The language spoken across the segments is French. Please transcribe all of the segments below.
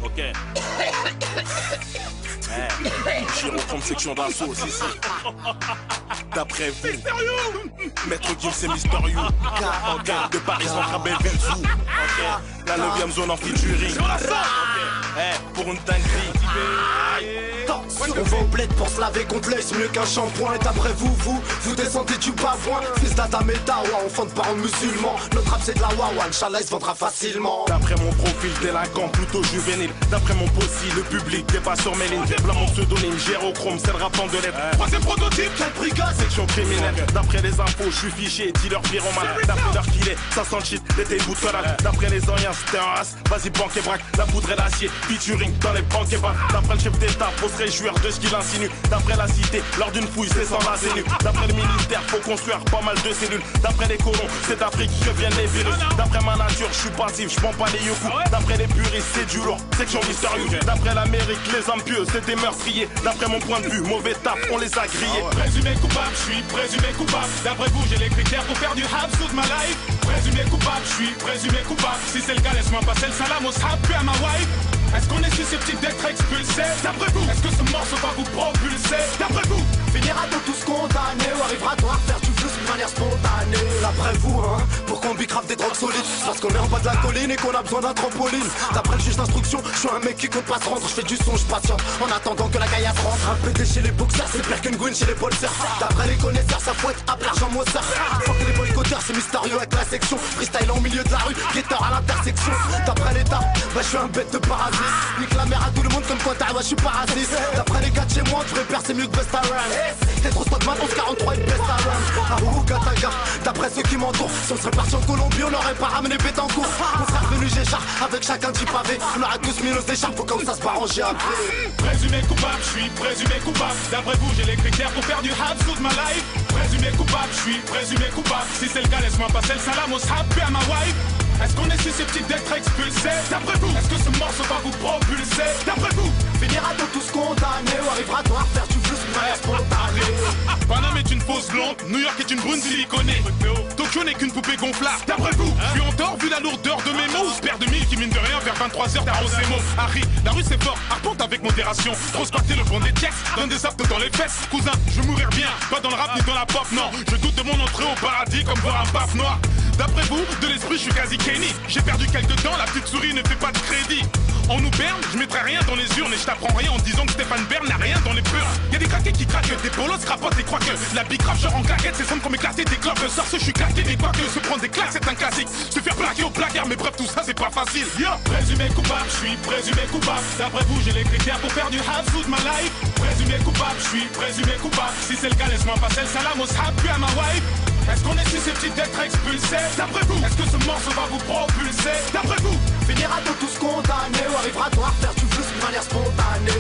Ok. Gyrochrome section d'assaut, si. D'après vous, Maître Gims c'est Mister You. Ok. De Paris centre à Belleville Zoo. Ok. La 9ème zone en featuring. Pour une dinguerie. On va au bled pour se laver contre l'œil, c'est mieux qu'un shampoing. Et d'après vous descendez du bavoin. Fils d'Adam et d'Awa, enfant de parents musulmans. Notre rap c'est de la wawa, Inch'Allah il se vendra facilement. D'après mon profil délinquant, plutôt juvénile. D'après mon possi, le public débat sur mes lignes. Blanc mon pseudonyme, Gyrochrome, c'est le rappant de lettres. Troisième prototype, quelle brigade, section criminelle. D'après les infos, je suis fiché, dealer pyromane. D'après l'heure qu'il est, ça sent le shit, l'été bout de salade. D'après les anciens, c'était un race, vas-y banque et braque. La poudre et l'acier, featuring dans les banques et bacs. D'après le chef d'état, faut se réjouir de ce qu'il insinue. D'après la cité, lors d'une fouille, c'est sans la zénue. D'après le ministère, faut construire pas mal de cellules. D'après les colons, c'est d'Afrique que viennent les virus. D'après ma nature, je suis passif, je prends pas les yoku. D'après les puristes, c'est du lourd, section mystérieuse. D'après l'Amérique, les hommes pieux, c'est des meurtriers. D'après mon point de vue, mauvais taf, on les a grillés. Présumé coupable, je suis présumé coupable. D'après vous, j'ai les critères pour faire du hab toute ma life. Présumé coupable, je suis présumé coupable. Si c'est le cas, laisse-moi passer le salam au srap, puis à ma wife. Est-ce qu'on est susceptible d'être expulsé? D'après vous, est-ce que ce morceau va vous propulser? D'après vous, Finira-t-on tous condamnés ou arrivera-t-on à faire du flou de manière spontanée? D'après vous, pourquoi on bicrave des drogues solides? Parce qu'on est en bas de la colline et qu'on a besoin d'un trampoline. D'après le juge d'instruction, je suis un mec qui compte pas se rendre. Je fais du son, je patiente en attendant que la gaillasse rentre. Un PD chez les boxers, c'est pire qu'une gouine chez les bolsers. D'après les connaisseurs, ça fouette à l'argent Mozart. Faut que les boycotteurs, c'est mystérieux avec la section. Freestyle en milieu de la rue, guetteur à l'intersection. D'après l'état, bah je suis un bête de parasite. Nique la mère à tout le monde comme quoi t'as, je suis pas raciste. D'après les gars de chez moi, tu vais c'est mieux que Best Around. T'es trop spot matos 43 et Best Around. Ah ouh Kataga, d'après ceux qui m'entourent, si on serait parti en Colombie, on n'aurait pas ramené Bétancourt. On serait revenu Géchard avec chacun 10 pavés. On aurait tous mis nos écharpes, faut comme ça se barre en GAP. Présumé coupable, je suis présumé coupable. D'après vous, j'ai les critères pour faire du hab toute ma life. Présumé coupable, je suis présumé coupable. Si c'est le cas, laisse-moi passer le salam au srap, puis à ma wife. Est-ce qu'on est susceptible d'être expulsé? D'après vous, est-ce que ce morceau va vous propulser? D'après vous, finira-t-on tous condamnés ou arrivera-t-on à faire du flou de manière spontanée? Paname est une fausse blonde, New York est une brune siliconée. Tokyo n'est qu'une poupée gonflable. D'après vous, je suis en tort vu la lourdeur de mes mots. Père de mille qui mine de rien vers 23h t'arrose ses mots. Harry, la rue c'est fort, arpente avec modération. Trop squatter le fond des textes, donne des aptes dans les fesses. Cousin, je veux mourir bien, pas dans le rap ni dans la pop, non. Je doute de mon entrée au paradis comme voir un pape noir. D'après vous, de l'esprit je suis quasi Kenny. J'ai perdu quelques temps, la petite souris ne fait pas de crédit. On nous berne, je mettrai rien dans les urnes. Et je t'apprends rien en disant que Stéphane Bern n'a rien dans les peurs. Y'a des craqués qui craquent, des polos crapotent et croient que la bicrave genre en claquette, c'est simple comme éclater des clopes. Le sort, je suis claqué, mais quoi que se prendre des claques, c'est un classique. Se faire plaquer au placard, mais bref, tout ça c'est pas facile. Yo, présumé coupable, je suis présumé coupable. D'après vous, j'ai les critères pour faire du hab toute ma life. Présumé coupable, je suis présumé coupable. Si c'est le cas, laisse-moi passer le salam au srap, puis à ma wife. Est-ce qu'on est susceptible d'être expulsé? D'après vous, est-ce que ce morceau va vous propulser? D'après vous, finira-t-on tous condamnés ou arrivera-t-on à faire du flou de manière spontanée?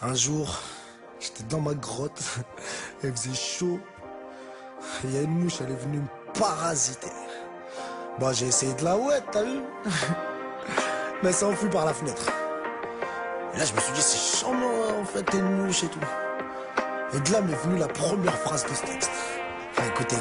Un jour, j'étais dans ma grotte, il faisait chaud, et il y a une mouche, elle est venue me parasiter. Bah j'ai essayé de la ouette, t'as vu? Mais ça s'enfuit par la fenêtre. Et là je me suis dit c'est charmant en fait, t'es une mouche et tout. Et de là m'est venue la première phrase de ce texte. Enfin écoutez,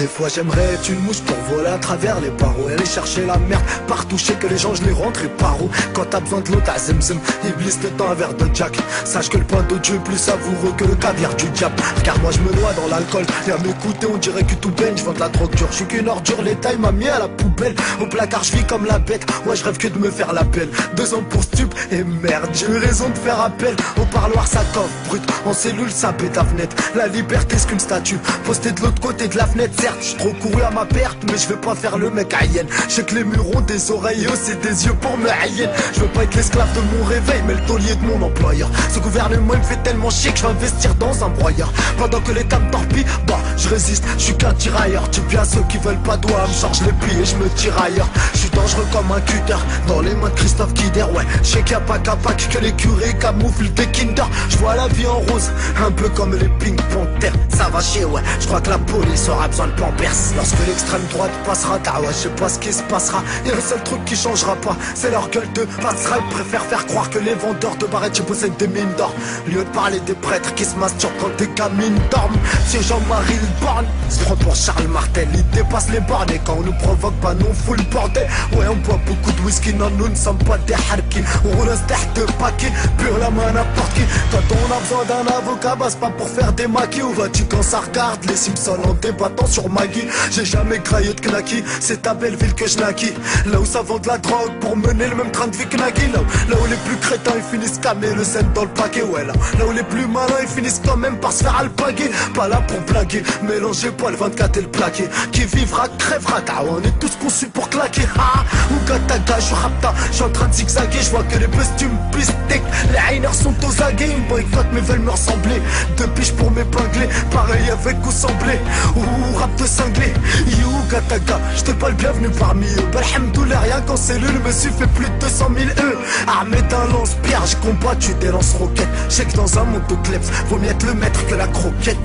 Des fois j'aimerais être une mouche pour voler à travers les barreaux, aller chercher la merde partout, je sais que les gens je les rentre et par où. Quand t'as besoin de l'eau t'as zemzem, Iblis te tend un verre de Jack. Sache que le pain de Dieu est plus savoureux que le caviar du diable. Car moi je me noie dans l'alcool, et à m'écouter on dirait que tout baigne. Je vends de la drogue dure, je suis qu'une ordure, l'état il m'a mis à la poubelle. Au placard je vis comme la bête, moi je rêve que de me faire la pelle. 2 ans pour stup, et merde j'ai eu raison de faire appel. Au parloir ça coffre brut, en cellule ça pète à fenêtre. La liberté c'est qu'une statue, postée de l'autre côté de la fenêtre. Certes j'suis trop couru à ma perte, mais je vais pas faire le mec à hyène. Je sais que les murs ont des oreilles, aussi des yeux pour me haïen. Je veux pas être l'esclave de mon réveil, mais le taulier de mon employeur. Ce gouvernement il me fait tellement chier que je vais investir dans un broyeur. Pendant que l'État me torpille, bah je résiste, je suis qu'un tirailleur. Tu bien ceux qui veulent pas doigts, me charge les pieds et je me tire ailleurs. Je suis dangereux comme un cutter, dans les mains de Christophe Guider. Ouais, je sais qu'il y a pas qu'à Pâques que les curés camouflent des Kinder. Je vois la vie en rose, un peu comme les Pink Panthers. Ça va chier, ouais, je crois que la police aura besoin de pampers. Lorsque l'extrême droite passera, ouais, je sais pas ce qui se passera. Y'a un seul truc qui changera pas, c'est leur gueule de passera. Ils préfèrent faire croire que les vendeurs de barrettes possèdent des mines d'or, lieu de parler des prêtres qui se masturbent quand des gamines dorment. C'est Jean-Marie Le Borgne, se prend pour Charles Martel, il dépasse les bornes. Et quand on nous provoque, bah non, fout le bordel. Ouais, on boit beaucoup de whisky, non, nous ne sommes pas des harkis. On roule un stack de paquets, pure la main n'importe qui. Quand on a besoin d'un avocat, bah c'est pas pour faire des maquis. Où vas-tu quand ça regarde les Simpsons en débattant sur Maggie? J'ai jamais graillé de knacky, c'est à Belleville que je naquis. Là où ça vend de la drogue pour mener le même train de vie que Nagui. Là où les plus crétins ils finissent camer le scène dans le paquet. Ouais, là où les plus malins ils finissent quand même par se faire alpaguer. Pas là pour blaguer, mélangez pas le 24 et le plaqué. Qui vivra crèvera, car on est tous conçus pour claquer. Ah, ou gataga, je rapta, je suis en train de zigzaguer. Je vois que les costumes pistek, les hainers sont aux aguets. Ils me boycottent mais veulent me ressembler. 2 piges pour m'épingler, pareil avec ou semblé. Ou rap de cinglé. You gataga, j'étais pas le bienvenu parmi eux. Alhamdoulilah, rien qu'en cellule, me suis fait plus de 200 000 E. Armé d'un lance-pierre, j'ai combattu des lance-roquettes. J'sais que dans un monde de kleps, vaut mieux être le maître que la croquette.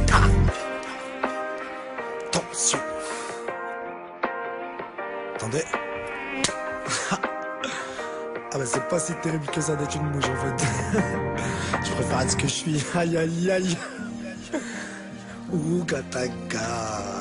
Attention. Attendez. Ah bah c'est pas si terrible que ça d'être une mouche en fait. Je préfère être ce que je suis. Aïe aïe aïe. Ouh gataga.